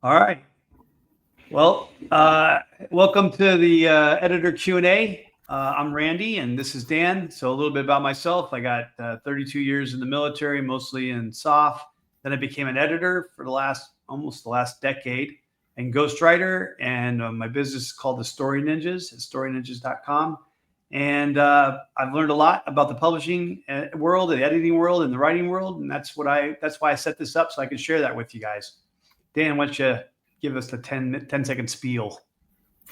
All right. Well, welcome to the editor Q&A. I'm Randy and this is Dan. So a little bit about myself. I got 32 years in the military, mostly in SOF. Then I became an editor for almost the last decade and ghostwriter. And my business is called the Story Ninjas at storyninjas.com. And I've learned a lot about the publishing world, the editing world, and the writing world. And that's why I set this up so I can share that with you guys. Dan, why don't you give us the 10-second spiel?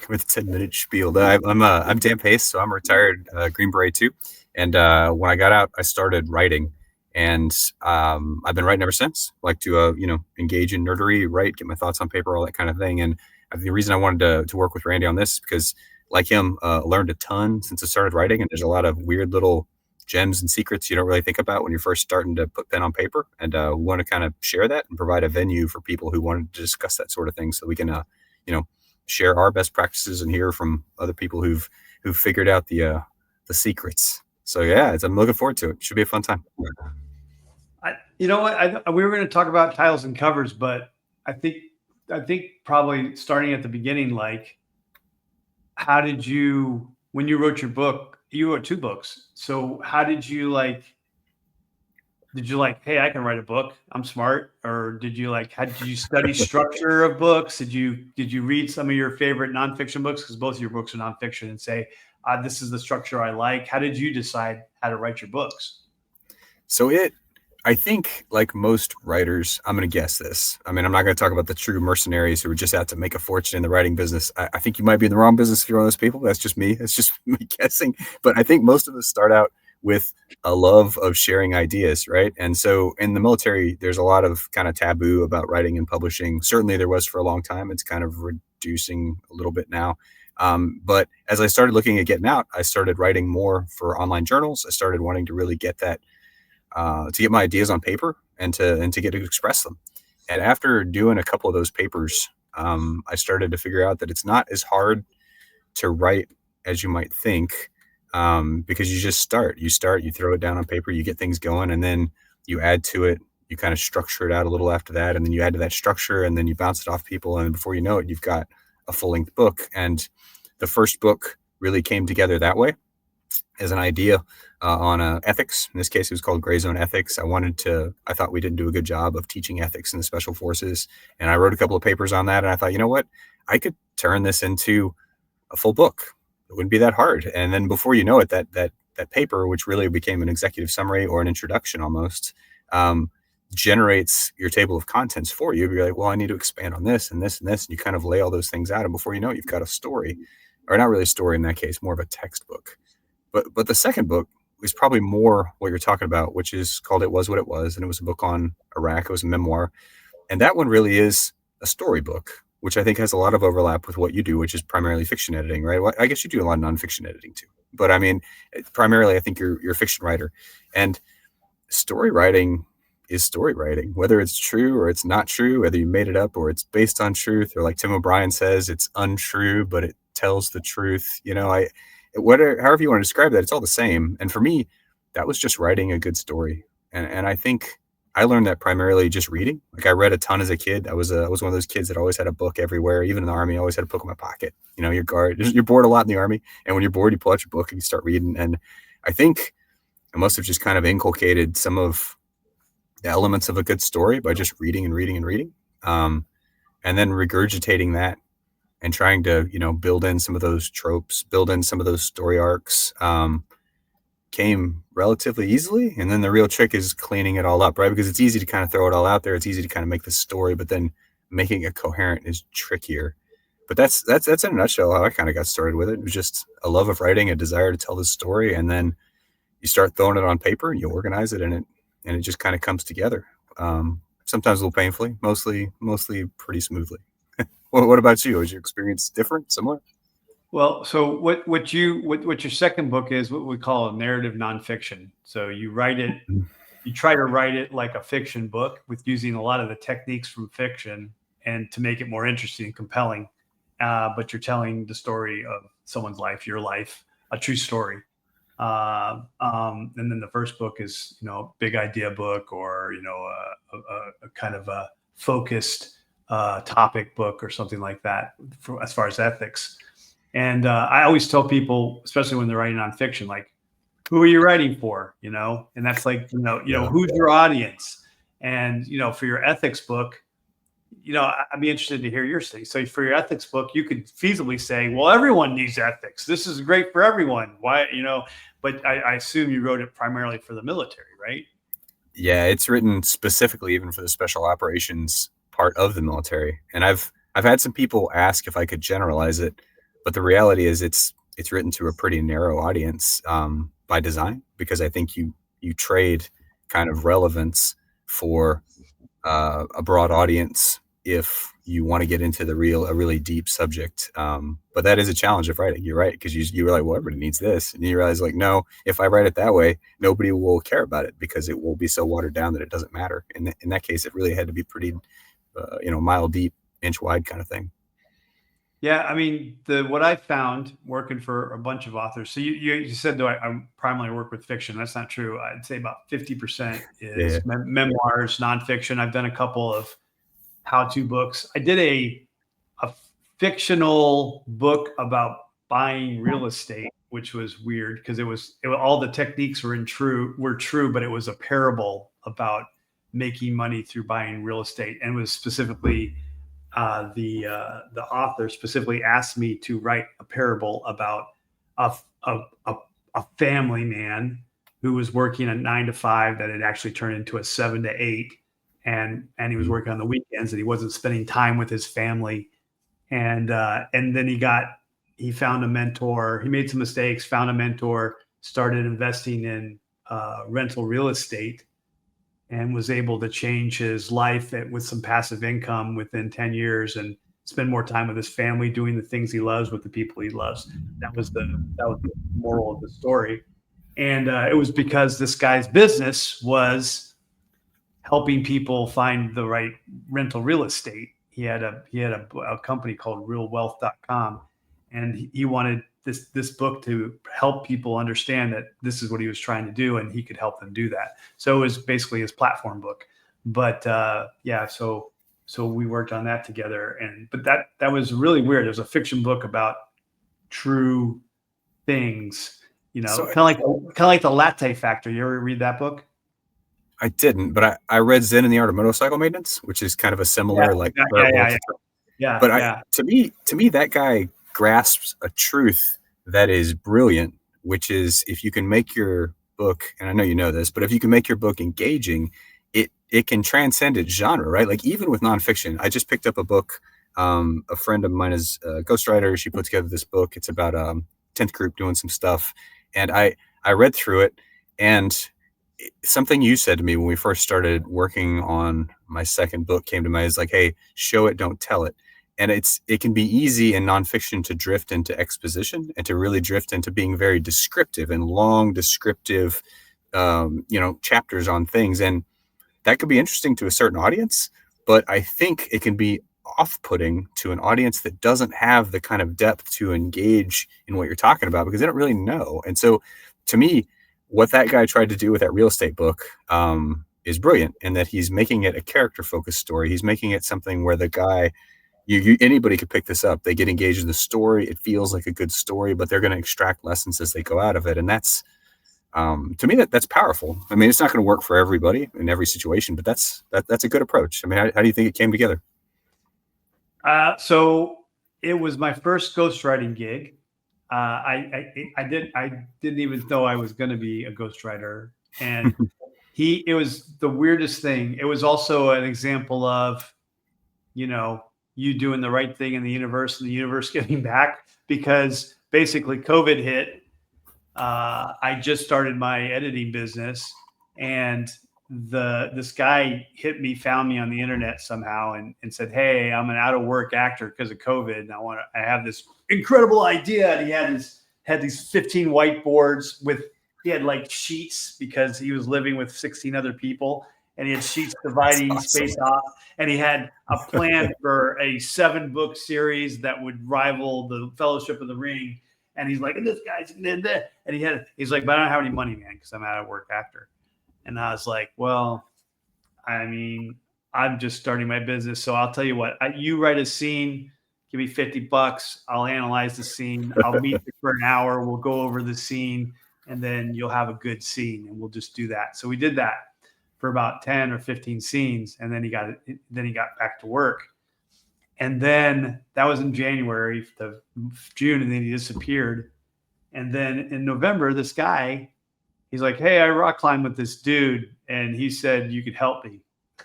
With 10-minute spiel. I'm Dan Pace, so I'm a retired Green Beret too. And when I got out, I started writing, and I've been writing ever since. Like to engage in nerdery, write, get my thoughts on paper, all that kind of thing. And the reason I wanted to work with Randy on this is because, like him, learned a ton since I started writing, and there's a lot of weird little gems and secrets you don't really think about when you're first starting to put pen on paper. And we want to kind of share that and provide a venue for people who wanted to discuss that sort of thing, so we can share our best practices and hear from other people who've figured out the secrets. So yeah, I'm looking forward to it. Should be a fun time. You know what? We were going to talk about titles and covers, but I think probably starting at the beginning, like, how did you, when you wrote your book, you wrote two books. So how did you hey, I can write a book, I'm smart? Or did you study structure of books? Did you read some of your favorite nonfiction books? Because both of your books are nonfiction, and say, this is the structure I like. How did you decide how to write your books? So I think, like most writers, I'm going to guess this. I mean, I'm not going to talk about the true mercenaries who are just out to make a fortune in the writing business. I think you might be in the wrong business if you're one of those people. That's just me. It's just me guessing. But I think most of us start out with a love of sharing ideas, right? And so in the military, there's a lot of kind of taboo about writing and publishing. Certainly there was for a long time. It's kind of reducing a little bit now. But as I started looking at getting out, I started writing more for online journals. I started wanting to really get that, to get my ideas on paper and to get to express them. And after doing a couple of those papers, I started to figure out that it's not as hard to write as you might think, because you just start, you throw it down on paper, you get things going, and then you add to it. You kind of structure it out a little after that, and then you add to that structure, and then you bounce it off people, and before you know it, you've got a full-length book. And the first book really came together that way, as an idea on ethics. In this case, it was called Gray Zone Ethics. I thought we didn't do a good job of teaching ethics in the special forces, and I wrote a couple of papers on that. And I thought, you know what, I could turn this into a full book. It wouldn't be that hard. And then before you know it, that paper, which really became an executive summary or an introduction almost, generates your table of contents for you. You're like, well, I need to expand on this and this and this, and you kind of lay all those things out. And before you know it, you've got a story, or not really a story in that case, more of a textbook. But the second book was probably more what you're talking about, which is called It Was What It Was. And it was a book on Iraq. It was a memoir. And that one really is a storybook, which I think has a lot of overlap with what you do, which is primarily fiction editing, right? Well, I guess you do a lot of nonfiction editing too. But I mean, primarily, I think you're a fiction writer. And story writing is story writing, whether it's true or it's not true, whether you made it up or it's based on truth, or like Tim O'Brien says, it's untrue, but it tells the truth. However you want to describe that, it's all the same. And for me, that was just writing a good story. And I think I learned that primarily just reading. Like, I read a ton as a kid. I was one of those kids that always had a book everywhere. Even in the Army, I always had a book in my pocket. You're bored a lot in the Army. And when you're bored, you pull out your book and you start reading. And I think I must have just kind of inculcated some of the elements of a good story by just reading and reading and reading. And then regurgitating that and trying to, build in some of those tropes, build in some of those story arcs, came relatively easily. And then the real trick is cleaning it all up, right? Because it's easy to kind of throw it all out there. It's easy to kind of make the story, but then making it coherent is trickier. But that's in a nutshell how I kind of got started with it. It was just a love of writing, a desire to tell the story, and then you start throwing it on paper and you organize it, and it just kind of comes together. Sometimes a little painfully, mostly pretty smoothly. What about you? Was your experience different, similar? Well, so what your second book is what we call a narrative nonfiction. So you try to write it like a fiction book with using a lot of the techniques from fiction and to make it more interesting and compelling. But you're telling the story of someone's life, your life, a true story. And then the first book is, big idea book, or, a kind of a focused topic book or something like that for, as far as ethics. And I always tell people, especially when they're writing nonfiction, like, who are you writing for? And that's like, Yeah. who's your audience? And, for your ethics book, I'd be interested to hear your study. So for your ethics book, you could feasibly say, well, everyone needs ethics. This is great for everyone. Why, but I assume you wrote it primarily for the military, right? Yeah, it's written specifically even for the special operations part of the military. And I've had some people ask if I could generalize it, but the reality is it's written to a pretty narrow audience by design, because I think you trade kind of relevance for a broad audience if you want to get into a really deep subject. But that is a challenge of writing. You're right, because you were like, well, everybody needs this, and you realize, like, no, if I write it that way, nobody will care about it because it will be so watered down that it doesn't matter. In that case, it really had to be pretty, mile deep, inch wide kind of thing. Yeah, I mean, what I found working for a bunch of authors. So you said, though, I primarily work with fiction. That's not true. I'd say about 50% Yeah. is memoirs, nonfiction. I've done a couple of how-to books. I did a fictional book about buying real estate, which was weird because all the techniques were true, but it was a parable about making money through buying real estate, and it was specifically the author specifically asked me to write a parable about a, a, a, a family man who was working a 9 to 5 that had actually turned into a 7 to 8, and he was working on the weekends, and he wasn't spending time with his family, and then he found a mentor. He made some mistakes, found a mentor, started investing in rental real estate, and was able to change his life with some passive income within 10 years and spend more time with his family, doing the things he loves with the people he loves. That was the moral of the story. And it was because this guy's business was helping people find the right rental real estate. He had a company called realwealth.com, and he wanted this book to help people understand that this is what he was trying to do, and he could help them do that. So it was basically his platform book. But yeah, so we worked on that together, but that was really weird. It was a fiction book about true things, So kind of like the Latte Factor. You ever read that book? I didn't, but I read Zen and the Art of Motorcycle Maintenance, which is kind of a Yeah, similar, like, yeah, yeah, parable. yeah, yeah, But yeah. to me, that guy grasps a truth that is brilliant, which is, if you can make your book, and I know you know this, but if you can make your book engaging, it can transcend its genre, right? Like, even with nonfiction, I just picked up a book. A friend of mine is a ghostwriter. She put together this book. It's about 10th group doing some stuff, and I read through it, and something you said to me when we first started working on my second book came to mind, is like, hey, show it, don't tell it. And it can be easy in nonfiction to drift into exposition and to really drift into being very descriptive and long descriptive chapters on things, and that could be interesting to a certain audience, but I think it can be off-putting to an audience that doesn't have the kind of depth to engage in what you're talking about, because they don't really know. And so, to me, what that guy tried to do with that real estate book is brilliant, in that he's making it a character-focused story. He's making it something where the guy, anybody could pick this up. They get engaged in the story. It feels like a good story, but they're going to extract lessons as they go out of it, and that's, to me, that's powerful. I mean, it's not going to work for everybody in every situation, but that's a good approach. I mean, how do you think it came together? So it was my first ghostwriting gig. I didn't even know I was going to be a ghostwriter, and it was the weirdest thing. It was also an example of, you doing the right thing in the universe and the universe giving back, because basically COVID hit. I just started my editing business, and this guy found me on the internet somehow, and said, "Hey, I'm an out of work actor because of COVID, and I have this incredible idea." And he had these 15 whiteboards he had like sheets, because he was living with 16 other people, and he had sheets dividing Awesome. space off, and he had a plan for a 7-book series that would rival the Fellowship of the Ring. And he's like, and this guy's and he's like, but I don't have any money, man, because I'm out of work actor. And I was like, well, I mean, I'm just starting my business. So I'll tell you what, you write a scene, give me $50. I'll analyze the scene. I'll meet you for an hour. We'll go over the scene, and then you'll have a good scene, and we'll just do that. So we did that for about 10 or 15 scenes. And then he got back to work. And then that was in January, the June, and then he disappeared. And then in November, this guy, he's like, hey, I rock climbed with this dude, and he said you could help me.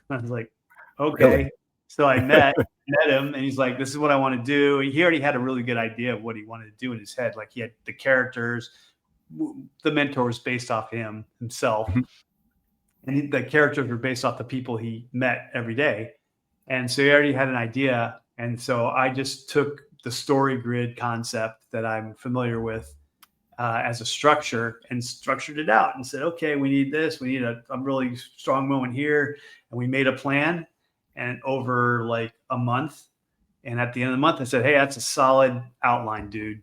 I was like, okay. Really? So I met him, and he's like, this is what I want to do. He already had a really good idea of what he wanted to do in his head. Like, he had the characters, the mentor was based off himself. And the characters were based off the people he met every day. And so he already had an idea. And so I just took the story grid concept that I'm familiar with as a structure and structured it out and said, okay, we need this. We need a really strong moment here. And we made a plan, and over like a month. And at the end of the month, I said, hey, that's a solid outline, dude.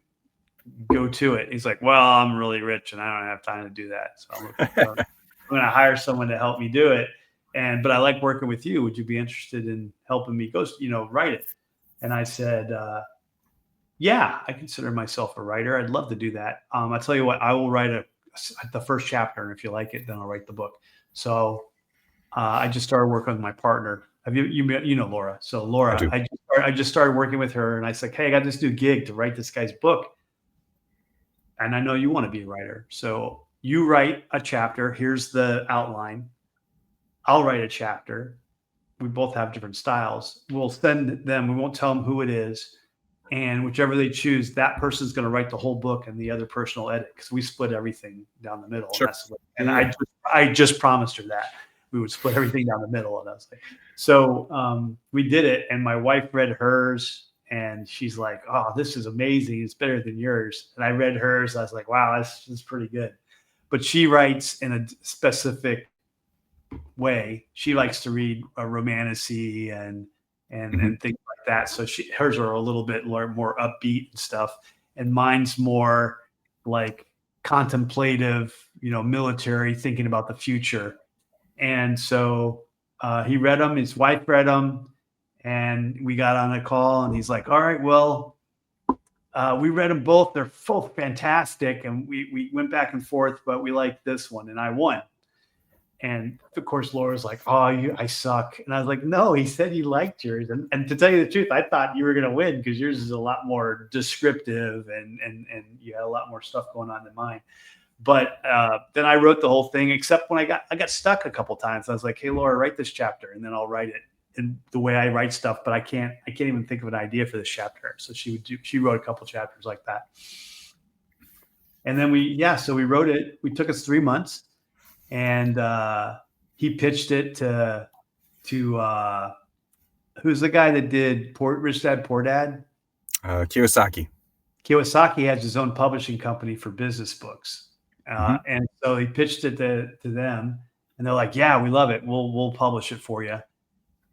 Go to it. He's like, well, I'm really rich and I don't have time to do that. So I'm going to hire someone to help me do it. But I like working with you. Would you be interested in helping me write it? And I said, yeah, I consider myself a writer. I'd love to do that. I'll tell you what, I will write the first chapter. And if you like it, then I'll write the book. So I just started working with my partner. You know Laura. So Laura, I just started working with her, and I said, hey, I got this new gig to write this guy's book. And I know you want to be a writer. So you write a chapter. Here's the outline. I'll write a chapter. We both have different styles. We'll send them. We won't tell them who it is. And whichever they choose, that person's going to write the whole book, and the other person will edit, because we split everything down the middle. Sure. And I just promised her that we would split everything down the middle. And I was like, so we did it. And my wife read hers, and she's like, oh, this is amazing. It's better than yours. And I read hers. I was like, wow, this is pretty good. But she writes in a specific way. She likes to read romantasy and things like that. So hers are a little bit more upbeat and stuff. And mine's more like contemplative, military, thinking about the future. And so he read them, his wife read them, and we got on a call, and he's like, all right, well, we read them both. They're both fantastic. And we went back and forth, but we liked this one, and I won. And of course, Laura's like, oh, I suck. And I was like, no, he said he liked yours. And to tell you the truth, I thought you were going to win, because yours is a lot more descriptive and you had a lot more stuff going on than mine. But then I wrote the whole thing, except when I got stuck a couple of times. I was like, hey, Laura, write this chapter, and then I'll write it in the way I write stuff. But I can't even think of an idea for this chapter. So she wrote a couple of chapters like that. And then so we wrote it. It took us 3 months. And he pitched it to who's the guy that did Rich Dad Poor Dad? Kiyosaki. Kiyosaki has his own publishing company for business books, and so he pitched it to them, and they're like, "Yeah, we love it. We'll publish it for you."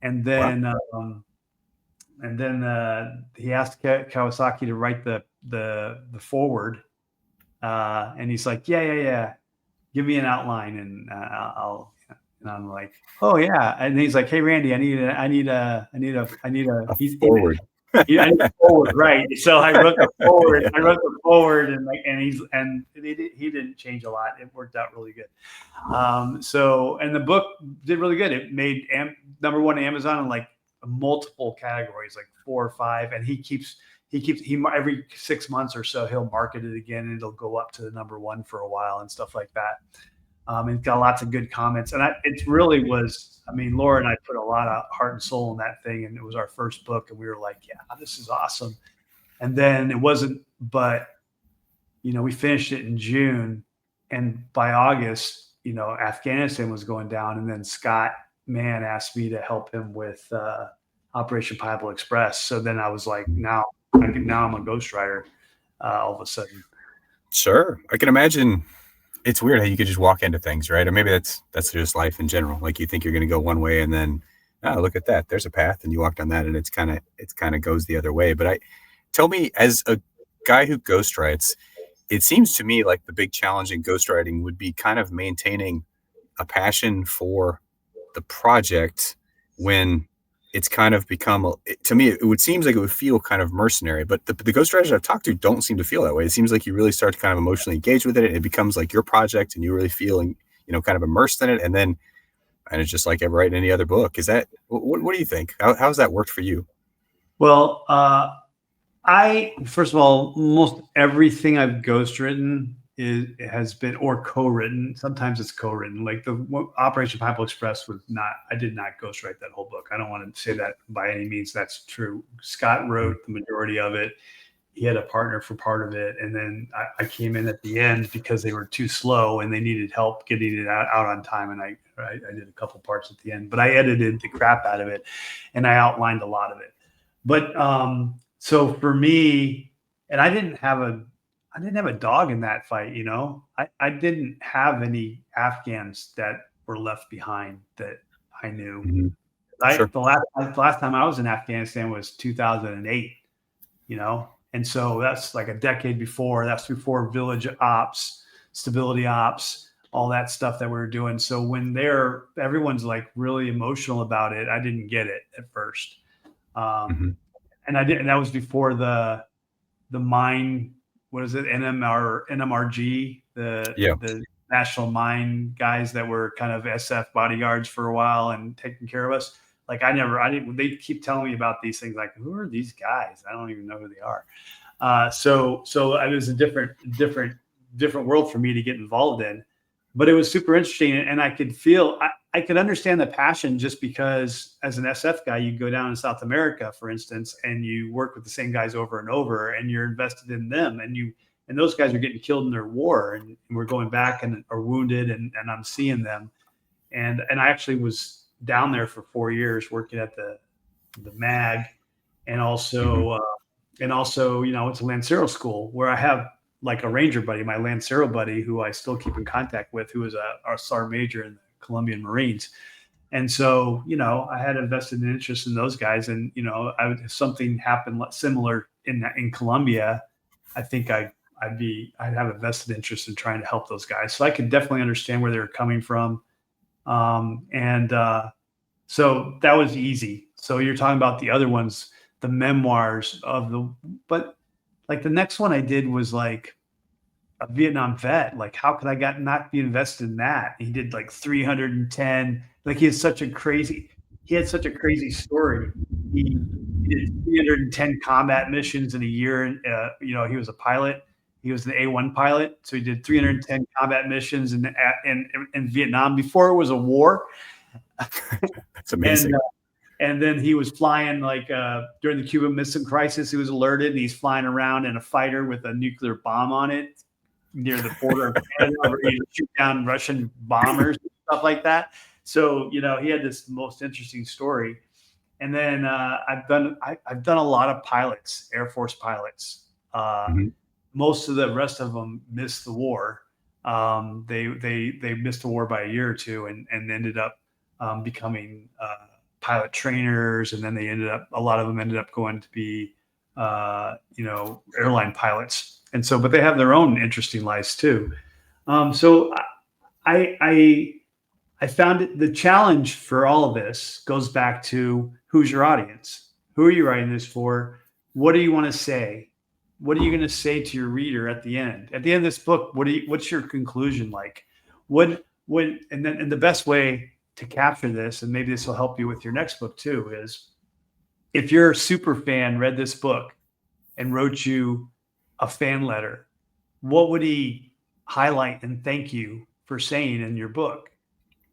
And then he asked Kawasaki to write the foreword, and he's like, "Yeah. Give me an outline, and and I'm like, oh yeah." And he's like, hey Randy, I need a forward. I need a forward, right? So I wrote the forward. I wrote the forward, and he didn't change a lot. It worked out really good. And the book did really good. It made number one Amazon in like multiple categories, like 4 or 5, and he every 6 months or so he'll market it again, and it'll go up to the number 1 for a while and stuff like that. It's got lots of good comments, and it really was. I mean, Laura and I put a lot of heart and soul in that thing, and it was our first book, and we were like, yeah, this is awesome. And then it wasn't, but we finished it in June, and by August, Afghanistan was going down, and then Scott Mann asked me to help him with Operation Pineapple Express. So then I was like, now I'm a ghostwriter all of a sudden. Sure. I can imagine it's weird how you could just walk into things, right? Or maybe that's just life in general. Like, you think you're going to go one way, and then, oh, look at that. There's a path, and you walk down that, and it's kind of goes the other way. But tell me, as a guy who ghostwrites, it seems to me like the big challenge in ghostwriting would be kind of maintaining a passion for the project when it's kind of become to me, it would seems like it would feel kind of mercenary, but the ghostwriters I've talked to don't seem to feel that way. It seems like you really start to kind of emotionally engage with it. It becomes like your project, and you really feel, kind of immersed in it, and it's just like ever writing any other book. Is that what do you think? How's that worked for you? Well, first of all, most everything I've ghostwritten has been or co-written. Sometimes it's co-written. Like Operation Pineapple Express was not. I did not ghostwrite that whole book. I don't want to say that by any means that's true. Scott wrote the majority of it. He had a partner for part of it, and then I came in at the end because they were too slow and they needed help getting it out on time. And I did a couple parts at the end, but I edited the crap out of it, and I outlined a lot of it. But so for me, and I didn't have a dog in that fight. I didn't have any Afghans that were left behind that I knew. Mm-hmm. Sure. The last time I was in Afghanistan was 2008. And so that's like a decade before. That's before village ops, stability ops, all that stuff that we were doing. So when everyone's like really emotional about it, I didn't get it at first. Mm-hmm. And I did, and that was before the mine, what is it, NMRG, the national mine guys that were kind of SF bodyguards for a while and taking care of us. Like I didn't, they keep telling me about these things. Like, who are these guys? I don't even know who they are. So it was a different world for me to get involved in, but it was super interesting. And I could understand the passion just because as an SF guy, you go down in South America, for instance, and you work with the same guys over and over and you're invested in them and those guys are getting killed in their war and we're going back and are wounded and I'm seeing them. And I actually was down there for 4 years working at the MAG and also, it's a Lancero school where I have like a Ranger buddy, my Lancero buddy, who I still keep in contact with, who was our Sergeant Major in the Colombian Marines. And so, I had invested an interest in those guys. And, if something happened similar in Colombia, I think I'd have a vested interest in trying to help those guys. So I could definitely understand where they were coming from. So that was easy. So you're talking about the other ones, the memoirs but like the next one I did was like a Vietnam vet. Like, how could I not be invested in that? He did like 310. Like he had such a crazy story. He did 310 combat missions in a year. And, he was a pilot. He was an A1 pilot. So he did 310 combat missions in Vietnam before it was a war. That's amazing. And then he was flying like during the Cuban Missile Crisis. He was alerted, and he's flying around in a fighter with a nuclear bomb on it near the border of Canada, where he would shoot down Russian bombers and stuff like that. So he had this most interesting story. And then I've done a lot of pilots, Air Force pilots. Most of the rest of them missed the war. They missed the war by a year or two, and ended up becoming pilot trainers, and then a lot of them ended up going to be airline pilots. And so, but they have their own interesting lives too. So I found the challenge for all of this goes back to who's your audience? Who are you writing this for? What do you want to say? What are you going to say to your reader at the end? At the end of this book, what's your conclusion like? And the best way to capture this, and maybe this will help you with your next book too, is if your super fan read this book and wrote you a fan letter, what would he highlight and thank you for saying in your book?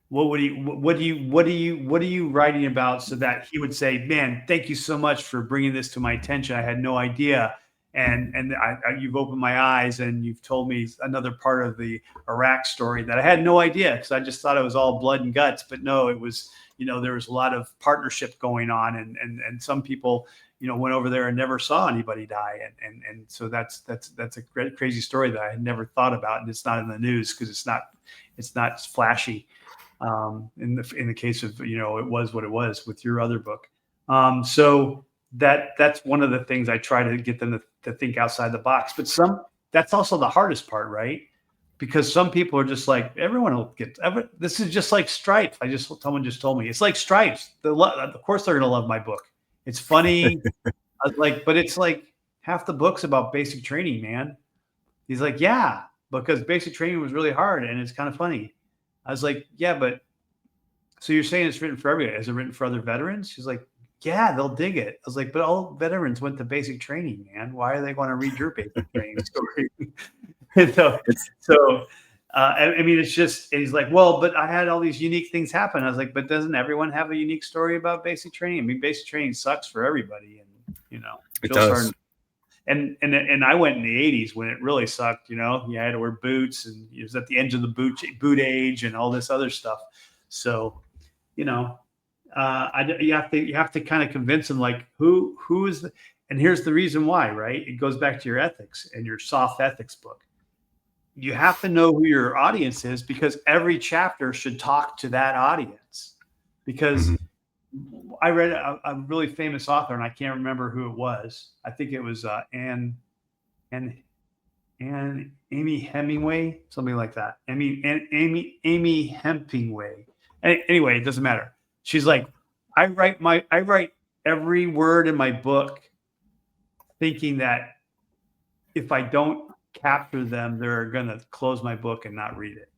What are you writing about so that he would say, man, thank you so much for bringing this to my attention. I had no idea. And you've opened my eyes and you've told me another part of the Iraq story that I had no idea, because I just thought it was all blood and guts. But no, it was, there was a lot of partnership going on, and some people, went over there and never saw anybody die, and so that's a great, crazy story that I had never thought about, and it's not in the news because it's not flashy. In the case of it was what it was with your other book. So that's one of the things I try to get them to think outside the box. But that's also the hardest part, right? because some people are just like, everyone will get, this is just like Stripes. Someone just told me it's like Stripes. Of course they're going to love my book. It's funny. I was like, but it's like half the book's about basic training, man. He's like, yeah, because basic training was really hard and it's kind of funny. I was like, yeah, but so you're saying it's written for everybody? Is it written for other veterans? She's like, yeah, they'll dig it. I was like, but all veterans went to basic training, man. Why are they going to read your basic training story? I mean, it's just, he's like, well, but I had all these unique things happen. I was like, but doesn't everyone have a unique story about basic training? I mean, basic training sucks for everybody. And, you know, it does. And I went in the 80s when it really sucked, you know, you had to wear boots and it was at the end of the boot age and all this other stuff. So, you know, you have to kind of convince them, like, who is the, and here's the reason why, right? It goes back to your ethics and your soft ethics book. You have to know who your audience is, because every chapter should talk to that audience. Because I read a really famous author, and I can't remember who it was. I think it was Amy Hemingway, something like that. Amy Hemingway. Anyway, it doesn't matter. She's like, I write every word in my book thinking that if I don't capture them, they're going to close my book and not read it.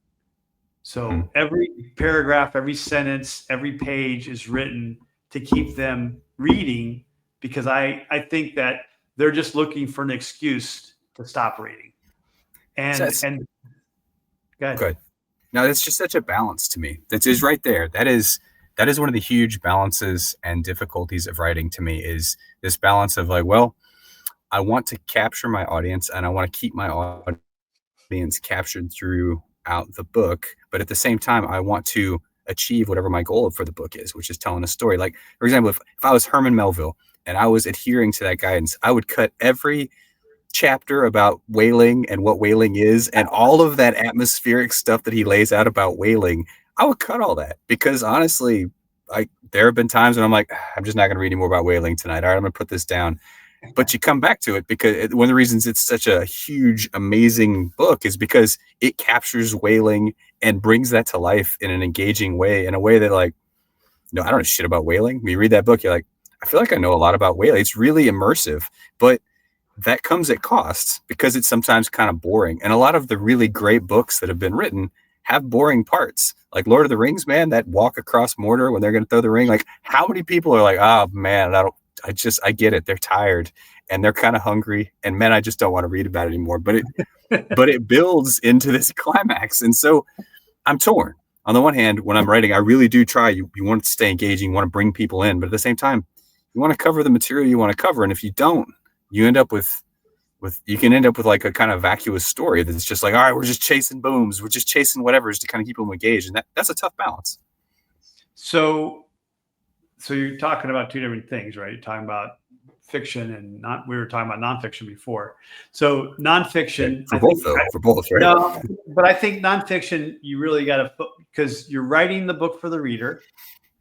So every paragraph, every sentence, every page is written to keep them reading, because I think that they're just looking for an excuse to stop reading. And good. Now, that's just such a balance to me. That is right there. That is one of the huge balances and difficulties of writing to me, is this balance of like, well, I want to capture my audience and I want to keep my audience captured throughout the book. But at the same time, I want to achieve whatever my goal for the book is, which is telling a story. Like, for example, if I was Herman Melville and I was adhering to that guidance, I would cut every chapter about whaling and what whaling is and all of that atmospheric stuff that he lays out about whaling. I would cut all that, because honestly, there have been times when I'm like, I'm just not going to read any more about whaling tonight. All right, I'm going to put this down. But you come back to it, because one of the reasons it's such a huge, amazing book is because it captures whaling and brings that to life in an engaging way, in a way that, like, no, I don't know shit about whaling. When you read that book, you're like, I feel like I know a lot about whaling. It's really immersive, but that comes at costs, because it's sometimes kind of boring. And a lot of the really great books that have been written have boring parts, like Lord of the Rings, man, that walk across Mordor when they're going to throw the ring. Like, how many people are like, oh man, I get it. They're tired and they're kind of hungry, and man, I just don't want to read about it anymore. But it builds into this climax. And so I'm torn. On the one hand, when I'm writing, I really do try. You want it to stay engaging, you want to bring people in, but at the same time, you want to cover the material you want to cover. And if you don't, you end up you can end up with like a kind of vacuous story that's just like, all right, we're just chasing booms. We're just chasing whatever is to kind of keep them engaged. And that's a tough balance. So you're talking about two different things, right? You're talking about fiction and we were talking about nonfiction before. So nonfiction, for both, right? No, but I think nonfiction, you really got to, because you're writing the book for the reader,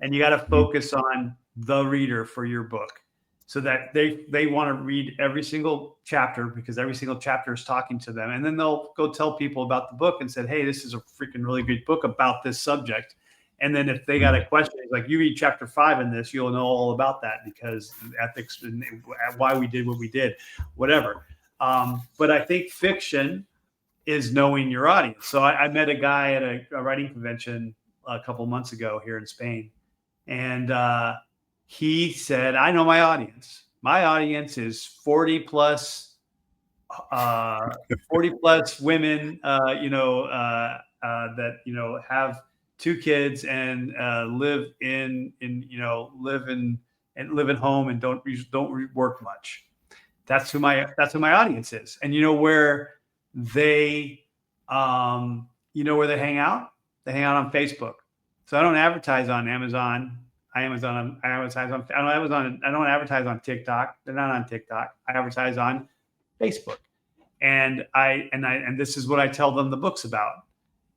and you got to focus on the reader for your book, so that they want to read every single chapter, because every single chapter is talking to them. And then they'll go tell people about the book and said, hey, this is a freaking really good book about this subject. And then if they got a question, it's like, you read chapter 5 in this, you'll know all about that, because ethics and why we did what we did, whatever. But I think fiction is knowing your audience. So I met a guy at a writing convention a couple months ago here in Spain. And he said, I know my audience. My audience is 40 plus women, that, have 2 kids and live at home and don't work much. That's who my audience is. And where they hang out? They hang out on Facebook. So I don't advertise on Amazon. I don't advertise on TikTok. They're not on TikTok. I advertise on Facebook. And this is what I tell them the book's about.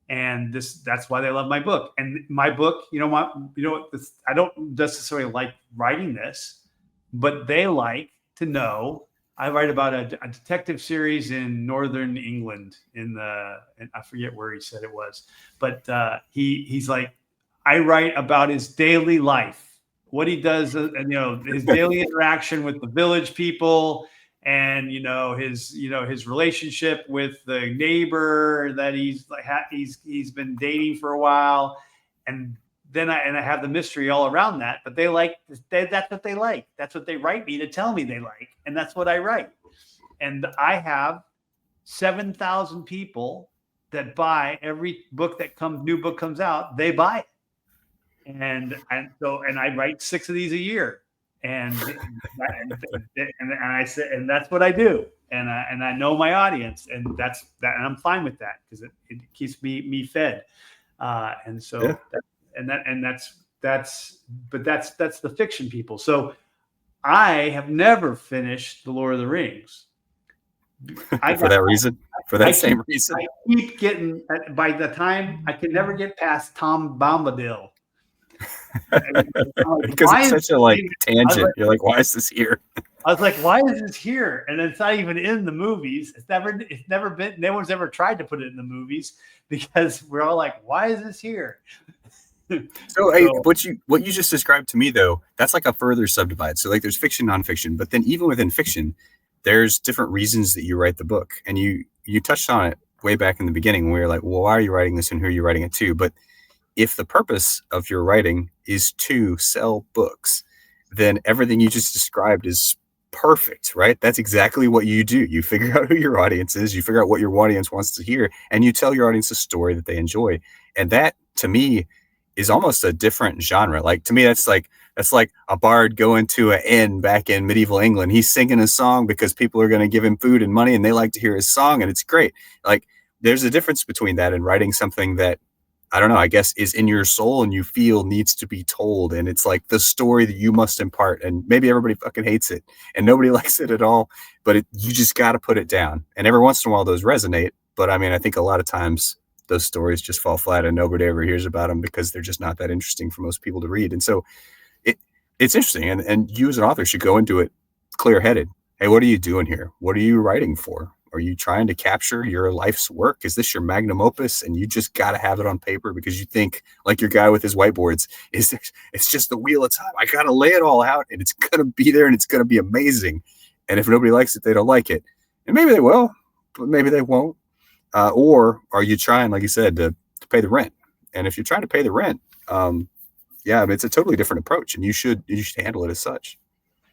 And that's why they love my book. And my book, I don't necessarily like writing this, but they like to know I write about a detective series in northern England and I forget where he said it was, but he's like, I write about his daily life, what he does, and his daily interaction with the village people, and his relationship with the neighbor that he's been dating for a while, and then I have the mystery all around that. But that's what they like. That's what they write me to tell me they like, and that's what I write. And I have 7,000 people that buy every new book comes out. They buy it, and I write 6 of these a year, and I say, and that's what I do, and I know my audience, and and I'm fine with that because it keeps me fed, and so. Yeah. That's the fiction people. So I have never finished The Lord of the Rings. For that same reason. I keep getting, by the time I can never get past Tom Bombadil. Because it's such a tangent. You're like, why is this here? I was like, why is this here? And it's not even in the movies. It's never been, no one's ever tried to put it in the movies because we're all like, why is this here? So, hey, what you just described to me though, that's like a further subdivide. So like there's fiction, nonfiction, but then even within fiction, there's different reasons that you write the book. And you touched on it way back in the beginning when we were like, well, why are you writing this and who are you writing it to? But if the purpose of your writing is to sell books, then everything you just described is perfect, right? That's exactly what you do. You figure out who your audience is, you figure out what your audience wants to hear, and you tell your audience a story that they enjoy. And that to me is almost a different genre. Like to me, that's like a bard going to an inn back in medieval England. He's singing a song because people are going to give him food and money and they like to hear his song and it's great. Like there's a difference between that and writing something that, I don't know, I guess is in your soul and you feel needs to be told. And it's like the story that you must impart. And maybe everybody fucking hates it and nobody likes it at all, but you just got to put it down. And every once in a while those resonate. But I mean, I think a lot of times those stories just fall flat and nobody ever hears about them because they're just not that interesting for most people to read. And so it's interesting. And you as an author should go into it clear headed. Hey, what are you doing here? What are you writing for? Are you trying to capture your life's work? Is this your magnum opus? And you just got to have it on paper because you think like your guy with his whiteboards it's just the wheel of time. I got to lay it all out and it's going to be there and it's going to be amazing. And if nobody likes it, they don't like it. And maybe they will, but maybe they won't. Or are you trying, like you said, to pay the rent? And if you're trying to pay the rent, yeah, it's a totally different approach, and you should handle it as such.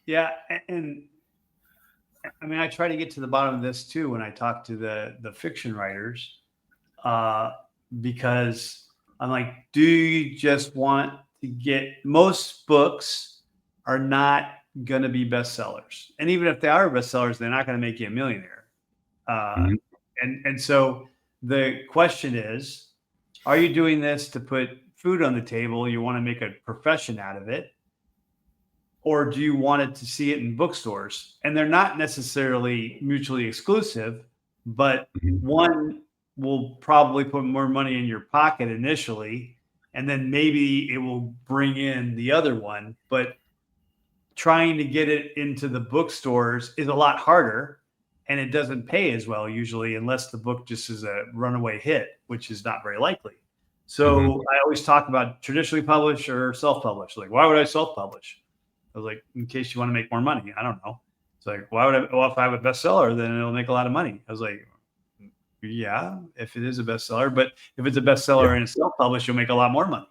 Yeah, and I mean, I try to get to the bottom of this too when I talk to the fiction writers, because I'm like, do you just want to get? Most books are not going to be bestsellers, and even if they are bestsellers, they're not going to make you a millionaire. And so the question is, are you doing this to put food on the table? You want to make a profession out of it? Or do you want it to see it in bookstores? And they're not necessarily mutually exclusive, but one will probably put more money in your pocket initially, and then maybe it will bring in the other one. But trying to get it into the bookstores is a lot harder. And it doesn't pay as well usually unless the book just is a runaway hit, which is not very likely. So I always talk about traditionally published or self-published. Like, why would I self-publish? I was like, in case you want to make more money. I don't know. It's like, why would I? Well, if I have a bestseller, then it'll make a lot of money. I was like, yeah, if it is a bestseller, but if it's a bestseller and it's self-published, you'll make a lot more money.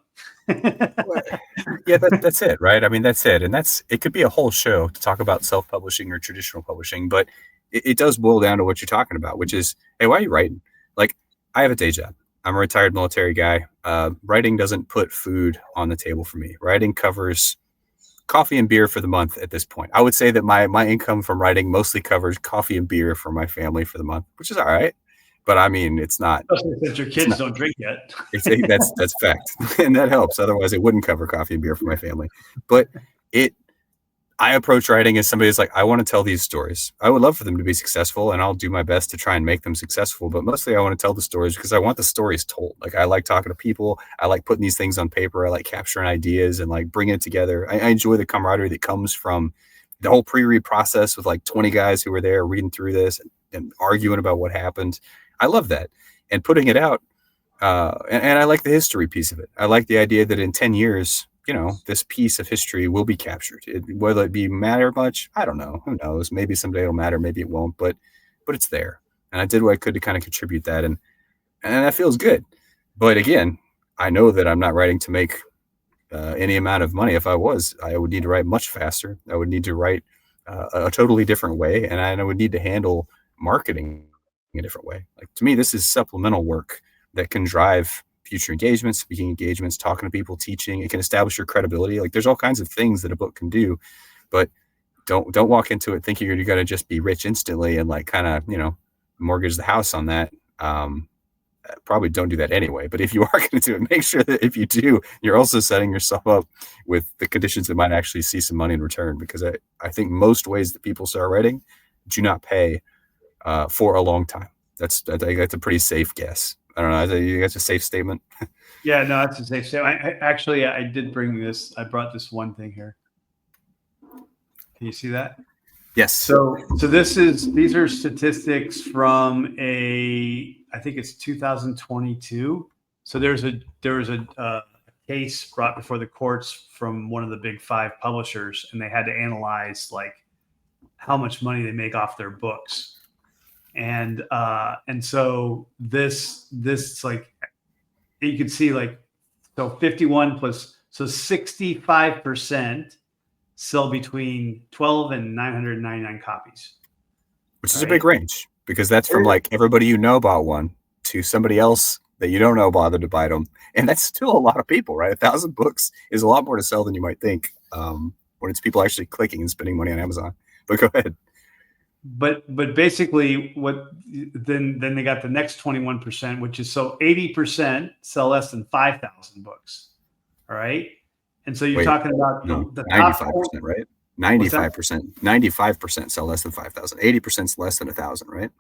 Yeah, that's it, right? I mean, that's it. And it could be a whole show to talk about self-publishing or traditional publishing, but it does boil down to what you're talking about, which is, hey, why are you writing? Like, I have a day job. I'm a retired military guy. Writing doesn't put food on the table for me. Writing covers coffee and beer for the month at this point. I would say that my income from writing mostly covers coffee and beer for my family for the month, which is all right. But I mean, it's not. Since your kids don't drink yet. That's fact. And that helps. Otherwise, it wouldn't cover coffee and beer for my family. But I approach writing as somebody who's like, I want to tell these stories. I would love for them to be successful, and I'll do my best to try and make them successful. But mostly I want to tell the stories because I want the stories told. Like, I like talking to people. I like putting these things on paper. I like capturing ideas and like bringing it together. I enjoy the camaraderie that comes from the whole pre-read process with like 20 guys who were there reading through this and arguing about what happened. I love that. And putting it out, and I like the history piece of it. I like the idea that in 10 years, this piece of history will be captured. Will it be matter much? I don't know. Who knows? Maybe someday it'll matter. Maybe it won't. But it's there. And I did what I could to kind of contribute that. And that feels good. But again, I know that I'm not writing to make any amount of money. If I was, I would need to write much faster. I would need to write a totally different way. And I would need to handle marketing in a different way. Like, to me, this is supplemental work that can drive future engagements, speaking engagements, talking to people, teaching. It can establish your credibility. Like, there's all kinds of things that a book can do, but don't walk into it thinking you're going to just be rich instantly and like kind of, mortgage the house on that. Probably don't do that anyway. But if you are going to do it, make sure that if you do, you're also setting yourself up with the conditions that might actually see some money in return. Because I think most ways that people start writing do not pay for a long time. I think that's a pretty safe guess. I don't know. You guys a safe statement? Yeah, no, that's a safe statement. I did bring this. I brought this one thing here. Can you see that? Yes. So these are statistics from I think it's 2022. So there was a case brought before the courts from one of the big 5 publishers, and they had to analyze like how much money they make off their books. And so this like, you can see like, so 51 plus, so 65% sell between 12 and 999 copies, which is a big range, because that's from like everybody you know bought one to somebody else that you don't know bothered to buy them. And that's still a lot of people, right? 1,000 books is a lot more to sell than you might think, when it's people actually clicking and spending money on Amazon. But go ahead. But basically then they got the next 21%, which is, so 80% sell less than 5,000 books. All right. And so you're talking about the 95%, right? 95% sell less than 5,000. 80% is less than 1,000, right?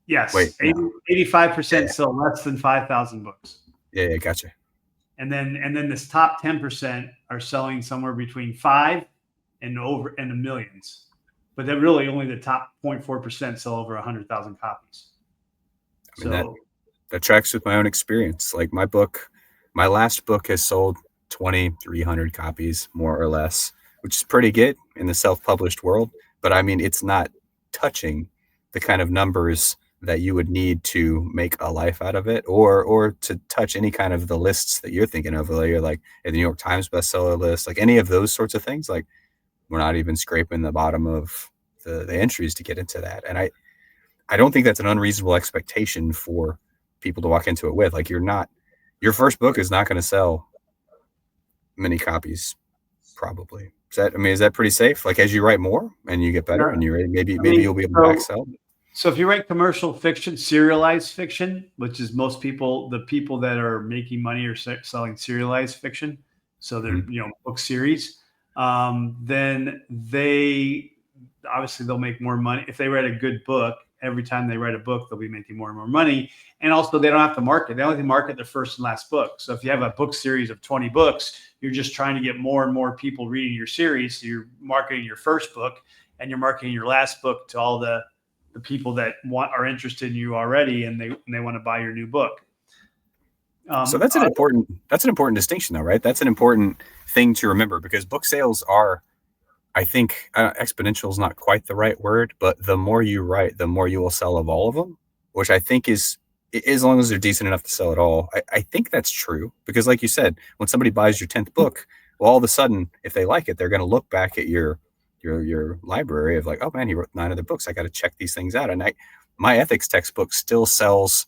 Yes. 85% sell less than 5,000 books. Yeah, gotcha. And then this top 10% are selling somewhere between 5 and over and the millions. But they're really only the top 0.4% sell over 100,000 copies. I mean, that tracks with my own experience. Like my last book has sold 2,300 copies, more or less, which is pretty good in the self-published world. But I mean, it's not touching the kind of numbers that you would need to make a life out of it, or to touch any kind of the lists that you're thinking of, whether you're like at the New York Times bestseller list, like any of those sorts of things. Like, we're not even scraping the bottom of the entries to get into that. And I don't think that's an unreasonable expectation for people to walk into it with. Like, your first book is not going to sell many copies, probably. Is that pretty safe? Like, as you write more and you get better and you're maybe you'll be able to backsell. So if you write commercial fiction, serialized fiction, which is the people that are making money are selling serialized fiction, so they're book series, then they'll make more money if they write a good book. Every time they write a book, they'll be making more and more money. And also, they don't have to market. They only have to market their first and last book. So if you have a book series of 20 books, you're just trying to get more and more people reading your series. So you're marketing your first book and you're marketing your last book to all the people that are interested in you already, and they want to buy your new book. So that's an important distinction, though, right? That's an important thing to remember, because book sales are, I think, exponential is not quite the right word, but the more you write, the more you will sell of all of them, which I think is, as long as they're decent enough to sell at all. I think that's true, because like you said, when somebody buys your 10th book, well, all of a sudden, if they like it, they're going to look back at your library of like, oh man, he wrote 9 other books. I got to check these things out. And my ethics textbook still sells.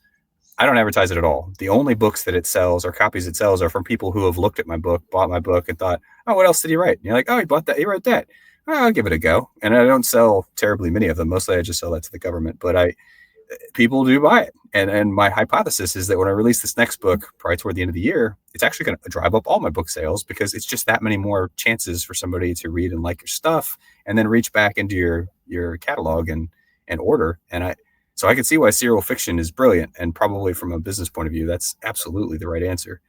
I don't advertise it at all. The only books that it sells, or copies it sells, are from people who have looked at my book, bought my book, and thought, oh, what else did he write? And you're like, oh, he bought that. He wrote that. Oh, I'll give it a go. And I don't sell terribly many of them. Mostly I just sell that to the government, but people do buy it. And my hypothesis is that when I release this next book, probably toward the end of the year, it's actually going to drive up all my book sales, because it's just that many more chances for somebody to read and like your stuff and then reach back into your catalog and order. So I can see why serial fiction is brilliant, and probably from a business point of view, that's absolutely the right answer.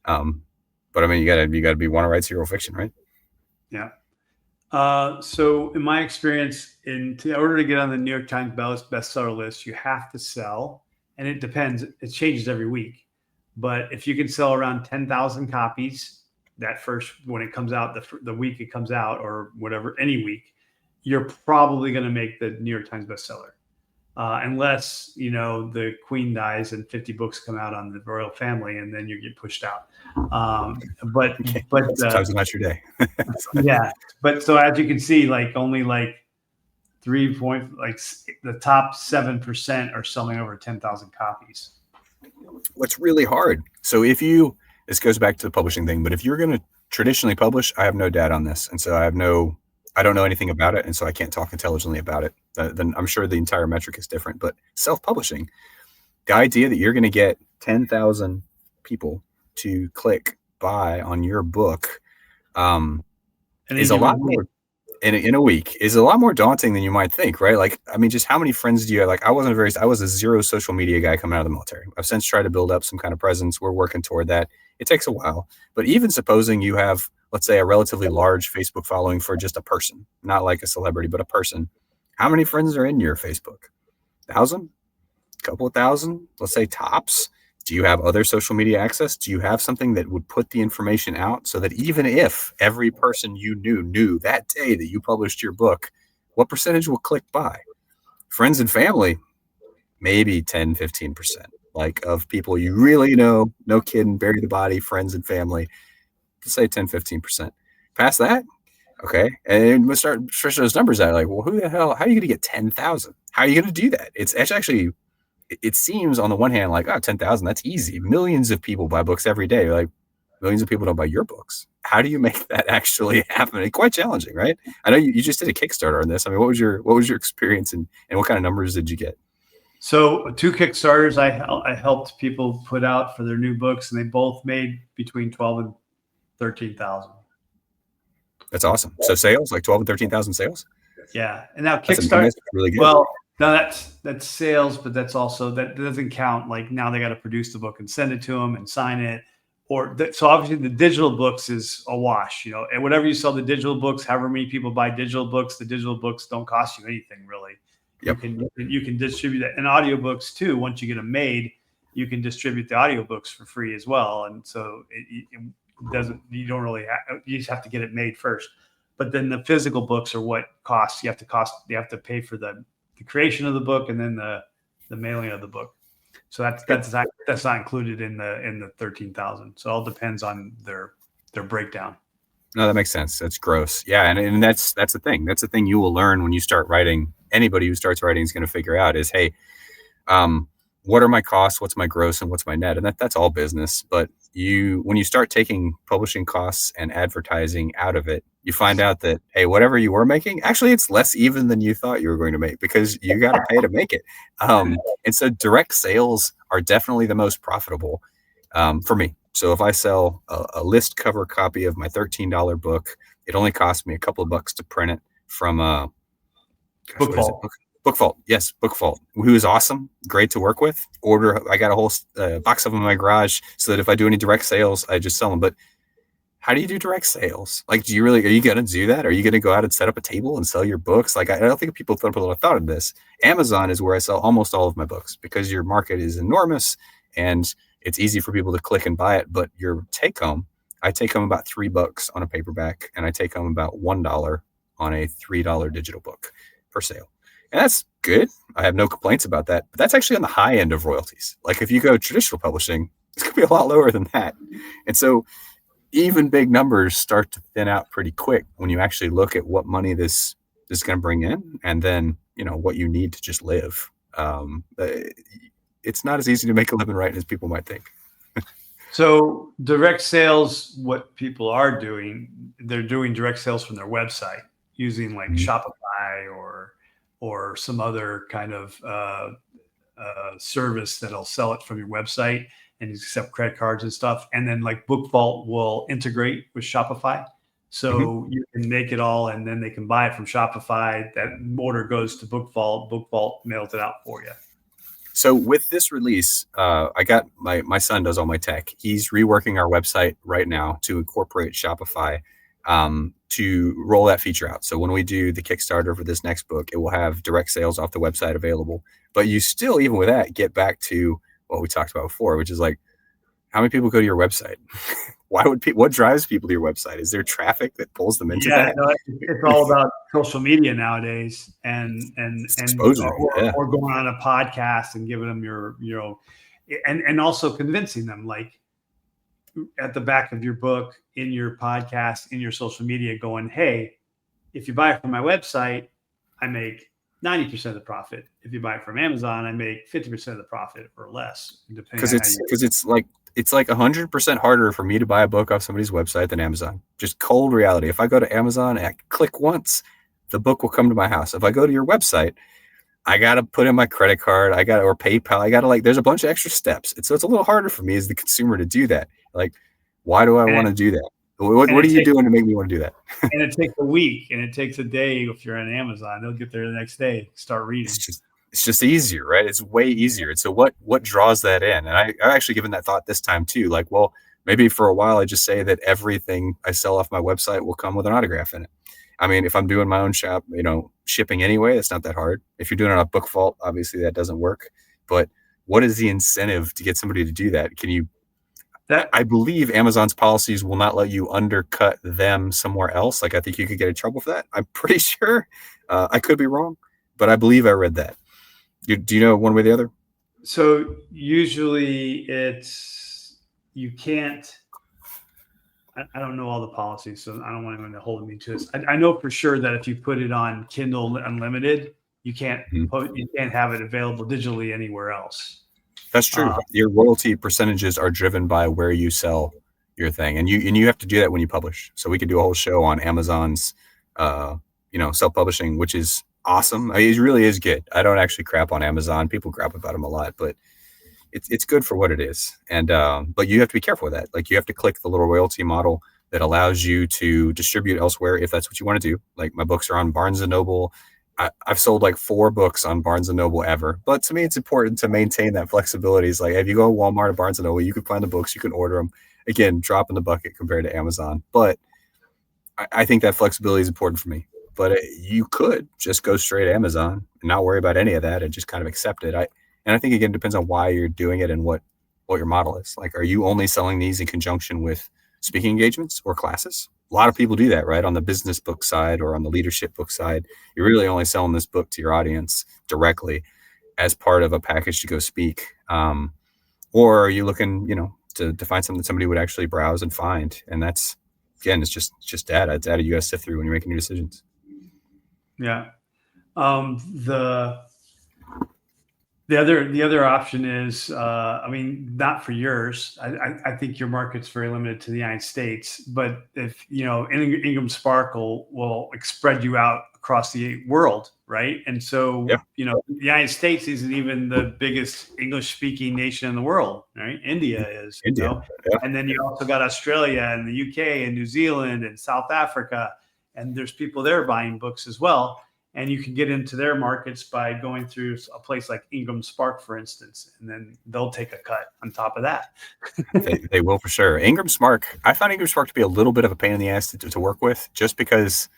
But I mean, you gotta want to write serial fiction, right? Yeah. So in my experience, in order to get on the New York Times bestseller list, you have to sell, and it depends. It changes every week, but if you can sell around 10,000 copies that first when it comes out, the week it comes out, or whatever, any week, you're probably going to make the New York Times bestseller. Unless the queen dies and 50 books come out on the royal family, and then you get pushed out. But Okay. but Sometimes not your day. yeah, but so as you can see, only the top 7% are selling over 10,000 copies. What's really hard. So this goes back to the publishing thing, but if you're going to traditionally publish, I have no data on this. And so I don't know anything about it. And so I can't talk intelligently about it. Then I'm sure the entire metric is different, but self-publishing, the idea that you're going to get 10,000 people to click buy on your book, is a lot more in a week is a lot more daunting than you might think, right? Like, I mean, just how many friends do you have? Like, I was a zero social media guy coming out of the military. I've since tried to build up some kind of presence. We're working toward that. It takes a while, but even supposing you have, let's say, a relatively large Facebook following for just a person, not like a celebrity, but a person, how many friends are in your Facebook? 1,000? A couple of thousand? Let's say tops. Do you have other social media access? Do you have something that would put the information out so that even if every person you knew that day that you published your book, what percentage will click buy? Friends and family, maybe 10, 15%, like of people you really know, no kidding, bury the body, friends and family, let's say 10, 15%. Past that, okay. And we'll start stretching those numbers out. Like, well, who the hell, how are you going to get 10,000? How are you going to do that? It's actually, it seems on the one hand like, 10,000, that's easy. Millions of people buy books every day. Like, millions of people don't buy your books. How do you make that actually happen? It's quite challenging, right? I know you just did a Kickstarter on this. I mean, what was your experience and what kind of numbers did you get? So 2 Kickstarters I helped people put out for their new books, and they both made between 12 and 13,000. That's awesome. So sales, like 12 and 13,000 sales. Yeah, and now That's Kickstarter, really good. well, no, that's sales, but that's also that doesn't count. Like, now they got to produce the book and send it to them and sign it. So obviously the digital books is a wash, and whatever you sell the digital books, however many people buy digital books, the digital books don't cost you anything really. Yep. You can distribute that, and audiobooks too. Once you get them made, you can distribute the audiobooks for free as well. And so it doesn't, you don't really you just have to get it made first. But then the physical books are what costs. You have to pay for the creation of the book, and then the mailing of the book. So that's not included in the 13,000. So it all depends on their breakdown. No, that makes sense. That's gross. Yeah, and that's the thing. That's the thing you will learn when you start writing. Anybody who starts writing is going to figure out is, hey, what are my costs? What's my gross and what's my net? And that's all business. But when you start taking publishing costs and advertising out of it, you find out that, hey, whatever you were making, actually it's less even than you thought you were going to make, because you got to pay to make it. And so direct sales are definitely the most profitable for me. So if I sell a list cover copy of my $13 book, it only costs me a couple of bucks to print it from Book Vault. Book Vault. Yes, Book Vault, who is awesome, great to work with. I got a whole box of them in my garage so that if I do any direct sales, I just sell them. But how do you do direct sales? Like, are you going to do that? Are you going to go out and set up a table and sell your books? Like, I don't think people put a lot of thought of this. Amazon is where I sell almost all of my books because your market is enormous and it's easy for people to click and buy it. But your take home, I take home about $3 on a paperback, and I take home about $1 on a $3 digital book per sale. And that's good. I have no complaints about that. But that's actually on the high end of royalties. Like, if you go traditional publishing, it's going to be a lot lower than that. And so even big numbers start to thin out pretty quick when you actually look at what money this is going to bring in, and then, what you need to just live. It's not as easy to make a living writing as people might think. So direct sales, what people are doing, they're doing direct sales from their website using like Shopify or some other kind of service that'll sell it from your website and accept credit cards and stuff. And then like Book Vault will integrate with Shopify. So you can make it all, and then they can buy it from Shopify. That order goes to Book Vault. Book Vault mails it out for you. So with this release, I got my son does all my tech. He's reworking our website right now to incorporate Shopify. to roll that feature out. So when we do the Kickstarter for this next book, it will have direct sales off the website available. But you still, even with that, get back to what we talked about before, which is like, how many people go to your website? Why would people? What drives people to your website? Is there traffic that pulls them into that? No, it's all about social media nowadays, and exposure, or going on a podcast and giving them your and also convincing them, like at the back of your book, in your podcast, in your social media, going, hey, if you buy it from my website, I make 90% of the profit. If you buy it from Amazon, I make 50% of the profit or less, because it's like 100% harder for me to buy a book off somebody's website than Amazon. Just cold reality. If I go to Amazon and I click once, the book will come to my house. If I go to your website, I got to put in my credit card, or PayPal. There's a bunch of extra steps. So it's a little harder for me as the consumer to do that. Like, why do I want to do that? What are you doing to make me want to do that? And it takes a week and it takes a day. If you're on Amazon, they'll get there the next day, start reading. It's just easier, right? It's way easier. And so what draws that in? And I've actually given that thought this time too. Like, well, maybe for a while I just say that everything I sell off my website will come with an autograph in it. I mean, if I'm doing my own shop, shipping anyway, it's not that hard. If you're doing it on a book vault, obviously that doesn't work. But what is the incentive to get somebody to do that? I believe Amazon's policies will not let you undercut them somewhere else. Like, I think you could get in trouble for that. I'm pretty sure. I could be wrong, but I believe I read that. Do you know one way or the other? So usually you can't. I don't know all the policies, so I don't want anyone to hold me to this. I know for sure that if you put it on Kindle Unlimited, you can't have it available digitally anywhere else. That's true. Your royalty percentages are driven by where you sell your thing, and you have to do that when you publish. So we could do a whole show on Amazon's, self-publishing, which is awesome. I mean, it really is good. I don't actually crap on Amazon. People crap about them a lot, but it's good for what it is. And but you have to be careful with that. Like, you have to click the little royalty model that allows you to distribute elsewhere if that's what you want to do. Like, my books are on Barnes and Noble. I've sold like 4 books on Barnes and Noble ever, but to me, it's important to maintain that flexibility. It's like, if you go to Walmart or Barnes and Noble, you can find the books, you can order them. Again, drop in the bucket compared to Amazon, but I think that flexibility is important for me. But you could just go straight to Amazon and not worry about any of that and just kind of accept it. I think, again, it depends on why you're doing it and what your model is. Like, are you only selling these in conjunction with speaking engagements or classes? A lot of people do that, right? On the business book side or on the leadership book side, you're really only selling this book to your audience directly as part of a package to go speak. Or are you looking, to find something that somebody would actually browse and find? And that's, again, it's just data. It's data you got to sift through when you're making your decisions. Yeah. The other option is, not for yours. I think your market's very limited to the United States, but if Ingram Sparkle will spread you out across the world, right? And so, the United States isn't even the biggest English-speaking nation in the world, right? India is, and then you also got Australia and the UK and New Zealand and South Africa, and there's people there buying books as well. And you can get into their markets by going through a place like Ingram Spark, for instance, and then they'll take a cut on top of that. they will, for sure. Ingram Spark, I found Ingram Spark to be a little bit of a pain in the ass to work with, just because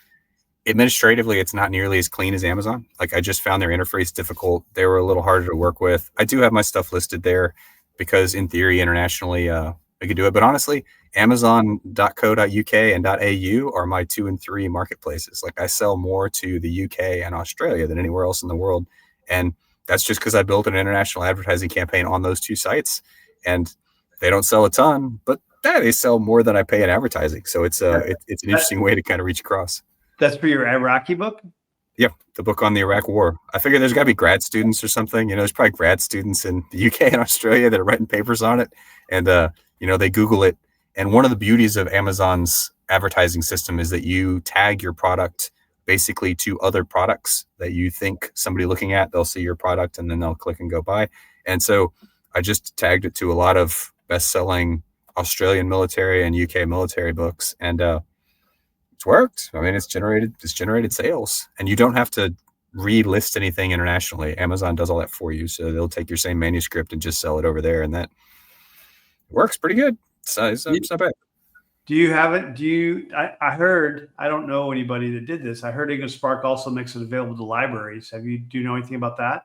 administratively it's not nearly as clean as Amazon. Like, I just found their interface difficult. They were a little harder to work with. I do have my stuff listed there because, in theory, internationally, I could do it. But honestly, Amazon.co.uk and .au are my 2 and 3 marketplaces. Like, I sell more to the UK and Australia than anywhere else in the world. And that's just because I built an international advertising campaign on those 2 sites. And they don't sell a ton, but they sell more than I pay in advertising. So it's an interesting way to kind of reach across. That's for your Iraqi book? Yeah, the book on the Iraq War. I figured there's got to be grad students or something. There's probably grad students in the UK and Australia that are writing papers on it. And, they Google it. And one of the beauties of Amazon's advertising system is that you tag your product basically to other products that you think somebody looking at, they'll see your product and then they'll click and go buy. And so I just tagged it to a lot of best-selling Australian military and UK military books. And it's worked. I mean, it's generated sales. And you don't have to relist anything internationally. Amazon does all that for you. So they'll take your same manuscript and just sell it over there. And that works pretty good. It's not bad. Do you have it? I heard, I don't know anybody that did this. I heard English Spark also makes it available to libraries. Do you know anything about that?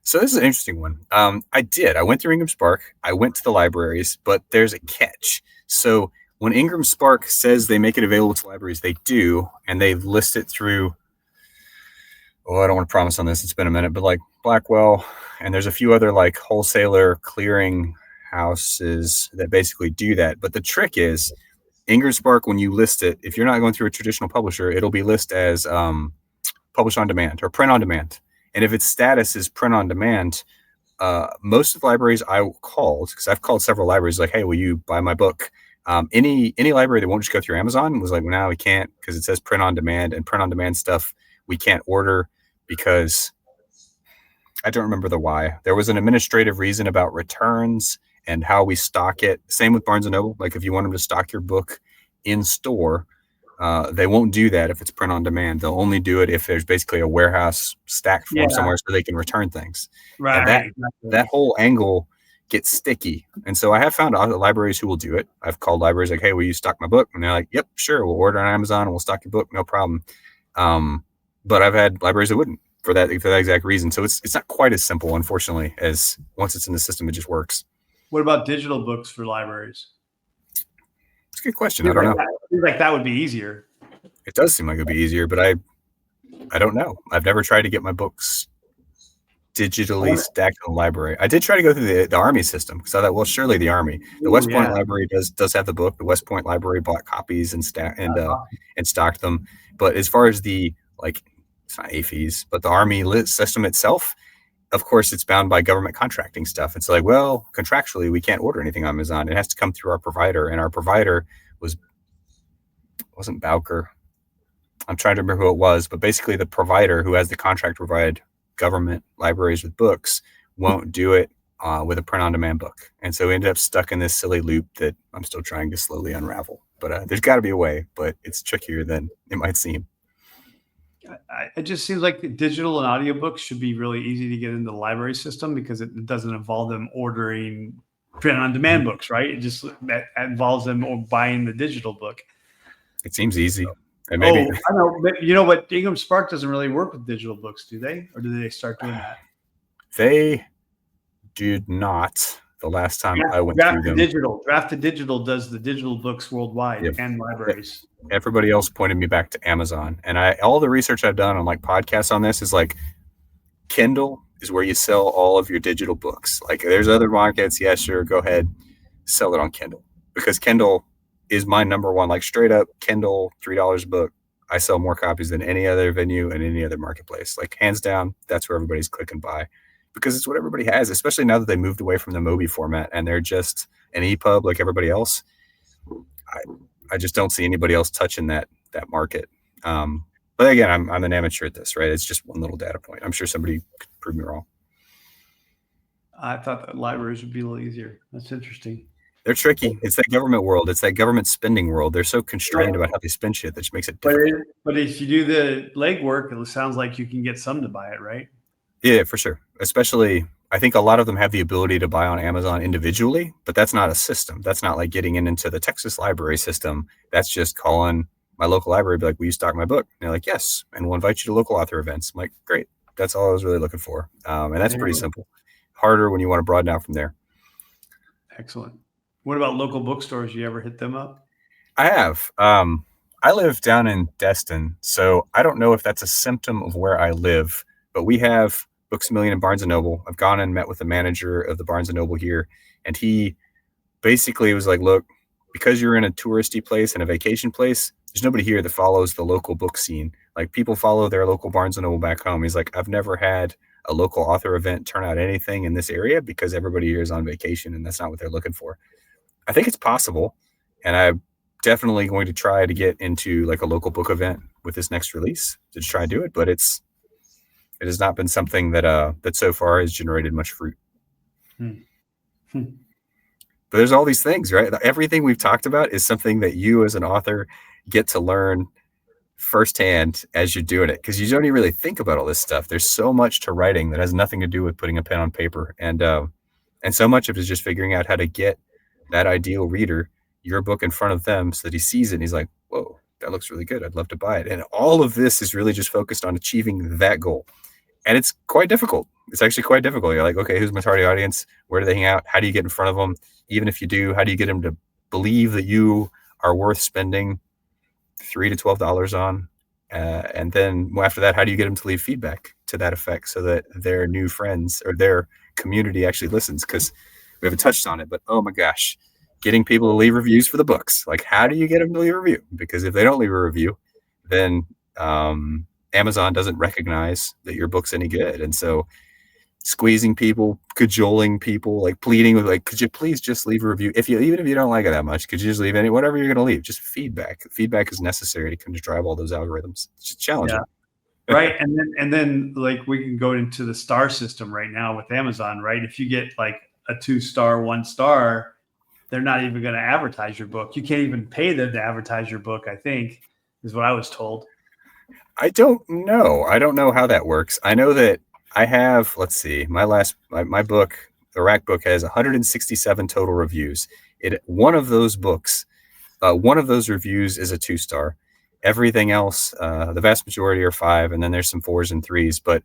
So this is an interesting one. I went through Ingram Spark. I went to the libraries, but there's a catch. So when Ingram Spark says they make it available to libraries, they do, and they list it through. Oh, I don't want to promise on this. It's been a minute, but like Blackwell, and there's a few other like wholesaler clearing houses that basically do that. But the trick is Ingram Spark, when you list it, if you're not going through a traditional publisher, it'll be listed as publish on demand or print on demand. And if its status is print on demand, most of the libraries I called, because I've called several libraries, like, hey, will you buy my book? Any library that won't just go through Amazon was like, well, no, we can't, because it says print on demand, and print on demand stuff we can't order because I don't remember the why. There was an administrative reason about returns and how we stock it. Same with Barnes & Noble. Like if you want them to stock your book in store, they won't do that if it's print on demand. They'll only do it if there's basically a warehouse stacked form somewhere so they can return things. Right. And that whole angle gets sticky. And so I have found libraries who will do it. I've called libraries like, hey, will you stock my book? And they're like, yep, sure. We'll order on Amazon and we'll stock your book. No problem. But I've had libraries that wouldn't for that exact reason. So it's not quite as simple, unfortunately, as once it's in the system, it just works. What about digital books for libraries? It's a good question. I don't know. Like that would be easier. It does seem like it would be easier, but I don't know. I've never tried to get my books digitally stacked in the library. I did try to go through the Army system because I thought, well, surely the Army. The West Point Library does have the book. The West Point Library bought copies and stocked them. But as far as the it's not AFES, but the Army lit system itself, of course, it's bound by government contracting stuff. It's like, well, contractually, we can't order anything on Amazon. It has to come through our provider, and our provider wasn't Bowker. I'm trying to remember who it was, but basically the provider who has the contract to provide government libraries with books won't do it with a print-on-demand book. And so we ended up stuck in this silly loop that I'm still trying to slowly unravel. But there's got to be a way, but it's trickier than it might seem. It just seems like digital and audiobooks should be really easy to get into the library system because it doesn't involve them ordering print-on-demand books, right? It just involves them buying the digital book. It seems easy. And maybe I know. You know what? Ingram Spark doesn't really work with digital books, do they? Or did they start doing that? They did not. The last time I went through them. Draft to Digital does the digital books worldwide and libraries. Everybody else pointed me back to Amazon. And all the research I've done on like podcasts on this is like Kindle is where you sell all of your digital books. Like there's other markets. Yeah, sure. Go ahead. Sell it on Kindle because Kindle is my number one, like straight up Kindle, $3 a book. I sell more copies than any other venue and any other marketplace. Like hands down, that's where everybody's click and buy because it's what everybody has, especially now that they moved away from the Mobi format and they're just an EPUB like everybody else. I just don't see anybody else touching that market. But again, I'm an amateur at this, right? It's just one little data point. I'm sure somebody could prove me wrong. I thought that libraries would be a little easier. That's interesting. They're tricky. It's that government world. It's that government spending world. They're so constrained about how they spend shit that just makes it difficult. But if you do the legwork, it sounds like you can get some to buy it, right? Yeah, for sure. Especially, I think a lot of them have the ability to buy on Amazon individually, but that's not a system. That's not like getting into the Texas library system. That's just calling my local library, be like, will you stock my book? And they're like, yes. And we'll invite you to local author events. I'm like, great. That's all I was really looking for. And that's pretty simple. Harder when you want to broaden out from there. Excellent. What about local bookstores? You ever hit them up? I have. I live down in Destin, so I don't know if that's a symptom of where I live, but we have Books A Million and Barnes & Noble. I've gone and met with the manager of the Barnes & Noble here, and he basically was like, look, because you're in a touristy place and a vacation place, there's nobody here that follows the local book scene. Like people follow their local Barnes & Noble back home. He's like, I've never had a local author event turn out anything in this area because everybody here is on vacation and that's not what they're looking for. I think it's possible, and I'm definitely going to try to get into like a local book event with this next release to try and do it, but it has not been something that so far has generated much fruit. But there's all these things, right? Everything we've talked about is something that you as an author get to learn firsthand as you're doing it, because you don't even really think about all this stuff. There's so much to writing that has nothing to do with putting a pen on paper, and so much of it is just figuring out how to get that ideal reader your book in front of them so that he sees it and he's like, whoa, that looks really good. I'd love to buy it. And all of this is really just focused on achieving that goal. And it's quite difficult. It's actually quite difficult. You're like, okay, who's my target audience? Where do they hang out? How do you get in front of them? Even if you do, how do you get them to believe that you are worth spending $3 to $12 on? And then after that, how do you get them to leave feedback to that effect so that their new friends or their community actually listens? Because we haven't touched on it, but oh my gosh, getting people to leave reviews for the books. Like, how do you get them to leave a review? Because if they don't leave a review, then Amazon doesn't recognize that your book's any good. And so squeezing people, cajoling people, like pleading with, like, could you please just leave a review? Even if you don't like it that much, could you just leave whatever you're going to leave? Just feedback. Feedback is necessary to kind of drive all those algorithms. It's just challenging. Yeah. Right. And then like we can go into the star system right now with Amazon, right? If you get like a 2-star, 1-star, they're not even going to advertise your book. You can't even pay them to advertise your book, I think, is what I was told. I don't know. I don't know how that works. I know that I have, let's see, my book, the Rack book, has 167 total reviews. One of those reviews is a 2-star. Everything else, the vast majority are 5, and then there's some 4s and 3s. But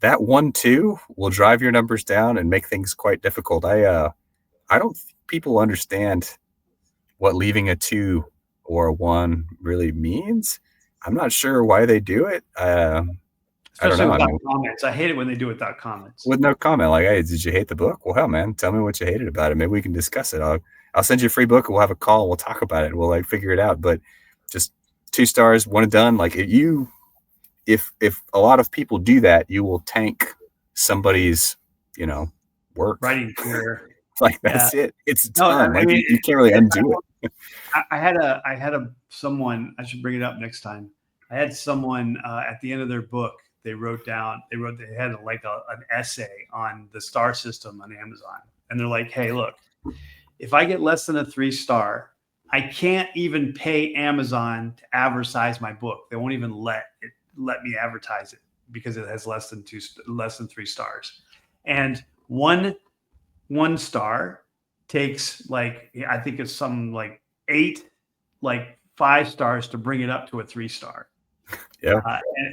that 1-2 will drive your numbers down and make things quite difficult. I don't think people understand what leaving a 2 or a 1 really means. I'm not sure why they do it. Especially without comments. I hate it when they do it without comments. With no comment, like, hey, did you hate the book? Well, hell, man, tell me what you hated about it. Maybe we can discuss it. I'll send you a free book and we'll have a call and we'll talk about it and we'll like figure it out. But just 2 stars, 1 and done. Like if a lot of people do that, you will tank somebody's, work. Writing career. Like that's it. It's done. No, like you can't really undo it. I had someone, I should bring it up next time. I had someone at the end of their book, they had like an essay on the star system on Amazon. And they're like, hey, look, if I get less than a 3-star, I can't even pay Amazon to advertise my book. They won't even let me advertise it because it has less than 3 stars. And one star takes like, I think it's some like 8, like 5 stars to bring it up to a 3-star. Yeah.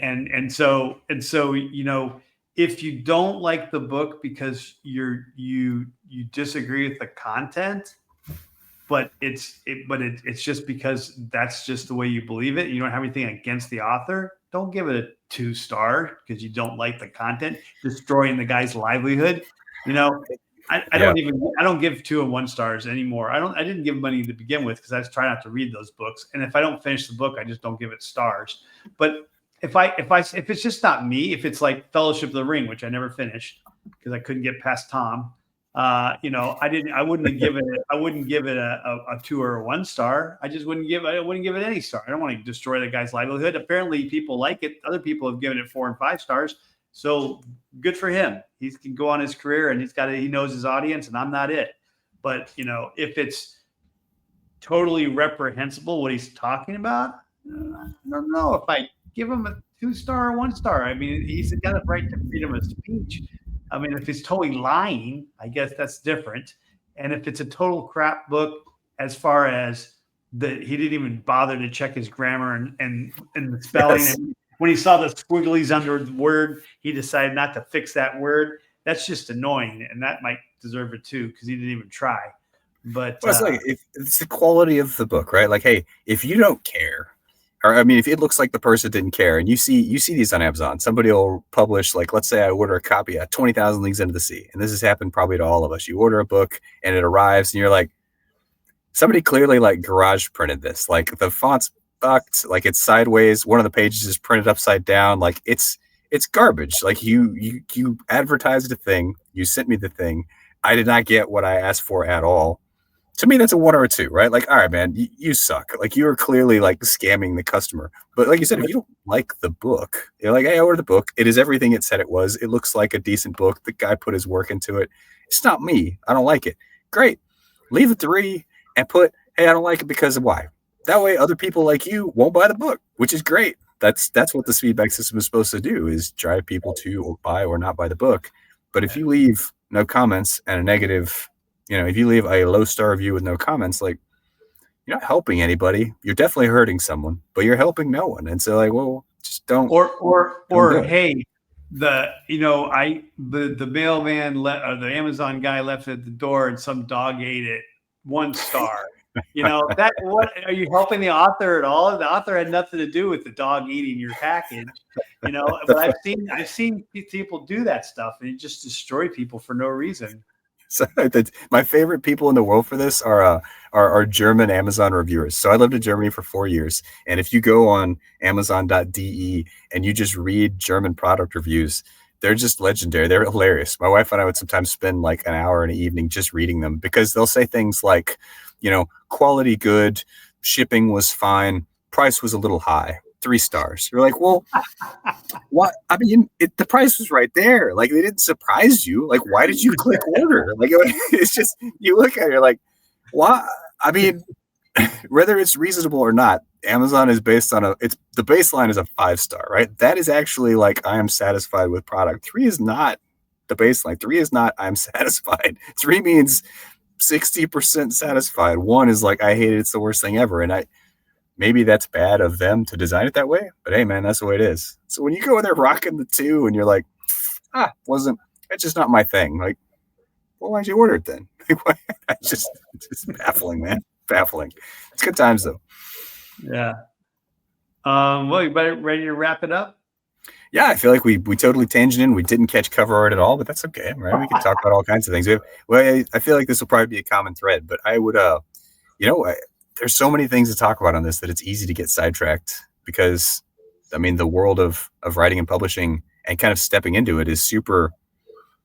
And so, if you don't like the book because you disagree with the content, but it's just because that's just the way you believe it. You don't have anything against the author. Don't give it a 2-star because you don't like the content, destroying the guy's livelihood. I don't give 2 and 1 stars anymore. I didn't give money to begin with because I just try not to read those books. And if I don't finish the book, I just don't give it stars. But if it's just not me, if it's like Fellowship of the Ring, which I never finished because I couldn't get past Tom, I wouldn't give it a 2 or a 1 star. I wouldn't give it any star. I don't want to destroy the guy's livelihood. Apparently people like it. Other people have given it 4 and 5 stars. So good for him. He can go on his career and he knows his audience, and I'm not it. But if it's totally reprehensible what he's talking about, I don't know if I give him a 2-star or 1-star. I mean, he's got the right to freedom of speech. I mean, if he's totally lying, I guess that's different. And if it's a total crap book, as far as he didn't even bother to check his grammar and the spelling. Yes. And when he saw the squigglies under the word, he decided not to fix that word. That's just annoying, and that might deserve it too because he didn't even try. But it's like it's the quality of the book, right? Like, hey, if you don't care, or I mean, if it looks like the person didn't care, and you see these on Amazon, somebody will publish, like, let's say I order a copy of 20,000 Leagues Into the Sea, and this has happened probably to all of us. You order a book and it arrives, and you're like, somebody clearly like garage printed this, like the font's fucked, like it's sideways, one of the pages is printed upside down, like it's garbage. Like you advertised a thing, you sent me the thing, I did not get what I asked for at all. To me, that's a 1 or a 2, right? Like, all right, man, you suck. Like, you are clearly like scamming the customer. But like you said, if you don't like the book, you're like, hey, I ordered the book. It is everything it said it was. It looks like a decent book. The guy put his work into it. It's not me. I don't like it. Great. Leave a 3 and put, hey, I don't like it because of why. That way, other people like you won't buy the book, which is great. That's what this feedback system is supposed to do, is drive people to buy or not buy the book. But if you leave no comments and a negative, if you leave a low-star review with no comments, like, you're not helping anybody. You're definitely hurting someone, but you're helping no one. And so, like, well, just don't do it. Hey, the mailman or the Amazon guy left it at the door and some dog ate it. 1 star. That what are you helping the author at all? The author had nothing to do with the dog eating your package. But I've seen people do that stuff and it just destroy people for no reason. So my favorite people in the world for this are German Amazon reviewers. So I lived in Germany for 4 years, and if you go on Amazon.de and you just read German product reviews, they're just legendary. They're hilarious. My wife and I would sometimes spend like an hour in an evening just reading them because they'll say things like, quality good, shipping was fine, price was a little high, 3 stars. You're like, well, what? I mean, the price was right there. Like, they didn't surprise you. Like, why did you click order? Like, it's just, you look at it, you're like, why? I mean, whether it's reasonable or not, Amazon is based on the baseline is a 5-star, right? That is actually like, I am satisfied with product. 3 is not the baseline. 3 is not, I'm satisfied. 3 means 60% satisfied. 1 is like, I hate it. It's the worst thing ever. And maybe that's bad of them to design it that way, but hey, man, that's the way it is. So when you go in there rocking the 2 and you're like, it's just not my thing. Like, well, why'd you order it then? It's just baffling, man. Baffling. It's good times though. Yeah. Well, you better ready to wrap it up? Yeah, I feel like we totally tangent in. We didn't catch cover art at all, but that's okay, right? We can talk about all kinds of things. I feel like this will probably be a common thread, but I would, there's so many things to talk about on this that it's easy to get sidetracked because, I mean, the world of writing and publishing and kind of stepping into it is super,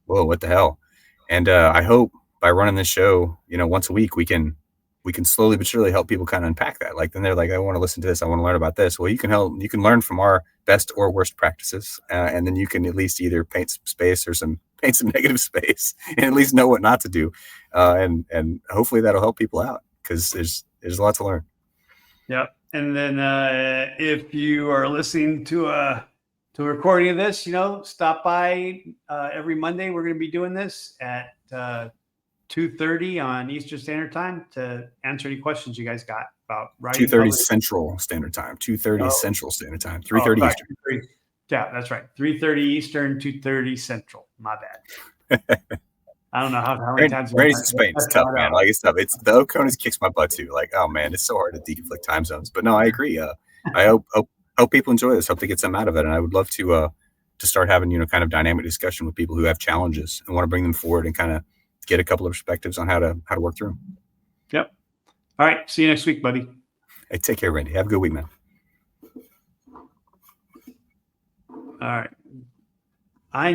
whoa, what the hell? And I hope by running this show, once a week, we can slowly but surely help people kind of unpack that. Like, then they're like, I want to listen to this. I want to learn about this. Well, you can learn from our best or worst practices. And then you can at least either paint some space or paint some negative space and at least know what not to do. And hopefully that'll help people out because there's a lot to learn. Yep. And then if you are listening to a recording of this, stop by every Monday. We're going to be doing this at 2:30 on Eastern Standard Time to answer any questions you guys got about writing. 2:30 Central Standard Time. 2:30 Central Standard Time. 3:30 Eastern. Yeah, that's right. 3:30 Eastern, 2:30 Central. My bad. I don't know how many times. Randy's Spain. It's tough, man. Like, it's tough. It's the Oconus kicks my butt too. Like, oh man, it's so hard to deconflict time zones. But no, I agree. I hope people enjoy this. Hope they get something out of it. And I would love to start having kind of dynamic discussion with people who have challenges and want to bring them forward and kind of get a couple of perspectives on how to work through them. Yep. All right. See you next week, buddy. Hey, take care, Randy. Have a good week, man. All right. I need